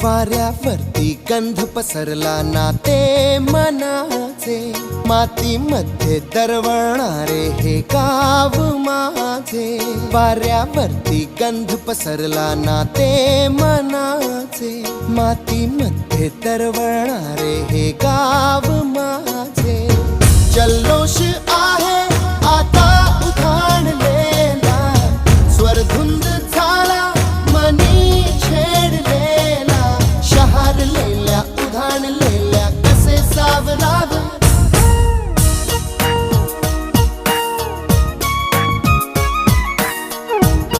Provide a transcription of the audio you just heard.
वाऱ्यावरती गंध पसरला ना ते मनाचे, मातीमध्ये दरवळणारे हे गाव माझे. वाऱ्यावरती गंध पसरला ना ते मनाचे, मातीमध्ये दरवळणारे हे गाव माझे. जल्लोष